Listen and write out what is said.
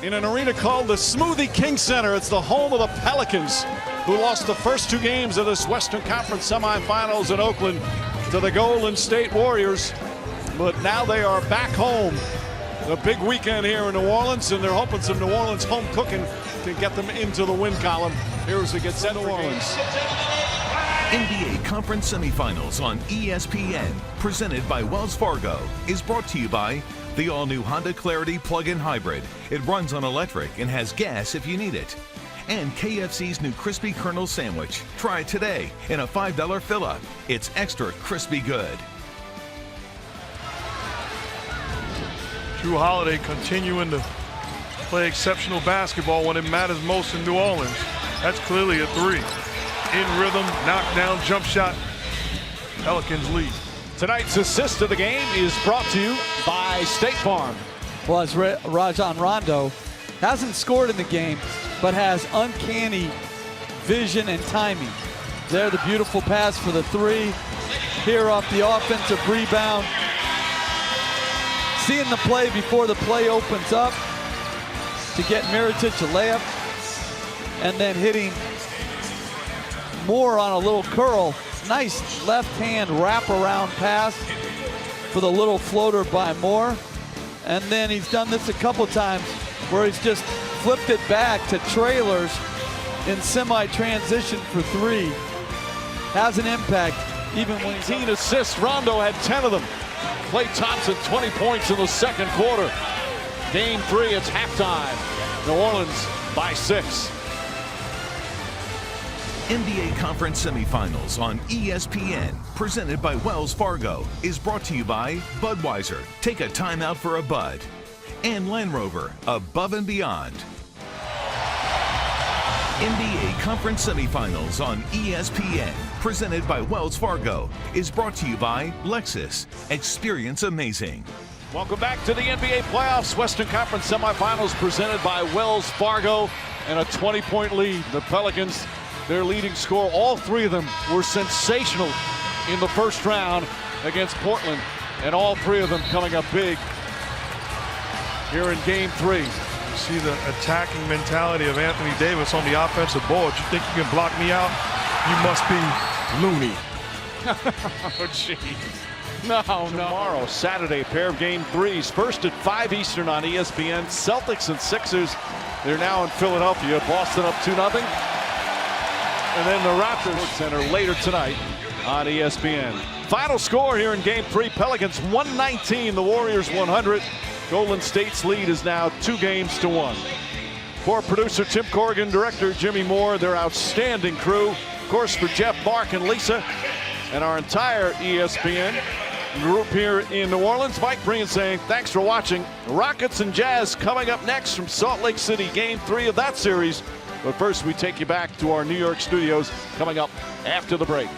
in an arena called the Smoothie King Center. It's the home of the Pelicans, who lost the first two games of this Western Conference semifinals in Oakland to the Golden State Warriors. But now they are back home. The big weekend here in New Orleans, and they're hoping some New Orleans home cooking to get them into the win column. Here's to get set New Orleans. NBA Conference Semifinals on ESPN, presented by Wells Fargo, is brought to you by the all-new Honda Clarity plug-in hybrid. It runs on electric and has gas if you need it. And KFC's new Crispy Kernel Sandwich. Try it today in a $5 fill-up. It's extra crispy good. Jrue Holiday continuing to play exceptional basketball when it matters most in New Orleans. That's clearly a three. In rhythm, knockdown, jump shot. Pelicans lead. Tonight's assist of the game is brought to you by State Farm. Well, as Rajon Rondo hasn't scored in the game, but has uncanny vision and timing. There, the beautiful pass for the three. Here off the offensive rebound. Seeing the play before the play opens up to get Mirotic a layup. And then hitting Moore on a little curl. Nice left-hand wrap-around pass for the little floater by Moore. And then he's done this a couple times where he's just flipped it back to trailers in semi-transition for three. Has an impact even when he's 18 assists. Rondo had 10 of them. Klay Thompson, 20 points in the second quarter. Game 3, it's halftime. New Orleans by 6. NBA Conference Semifinals on ESPN, presented by Wells Fargo, is brought to you by Budweiser. Take a time out for a Bud. And Land Rover, above and beyond. NBA Conference Semifinals on ESPN, presented by Wells Fargo, is brought to you by Lexus. Experience amazing. Welcome back to the NBA playoffs. Western Conference semifinals presented by Wells Fargo, and a 20-point lead. The Pelicans, their leading scorer, all three of them were sensational in the first round against Portland, and all three of them coming up big here in game 3. You see the attacking mentality of Anthony Davis on the offensive board. You think you can block me out? You must be loony. Oh, jeez. No. Tomorrow, Saturday, a pair of game 3s. First at 5 Eastern on ESPN. Celtics and Sixers. They're now in Philadelphia. Boston up 2-0. And then the Raptors Center later tonight on ESPN. Final score here in game 3. Pelicans 119, the Warriors 100. Golden State's lead is now 2-1. For producer Tim Corrigan, director Jimmy Moore, their outstanding crew. Of course, for Jeff, Mark, and Lisa, and our entire ESPN group here in New Orleans, Mike Breen saying thanks for watching. Rockets and Jazz coming up next from Salt Lake City, game 3 of that series. But first, we take you back to our New York studios coming up after the break.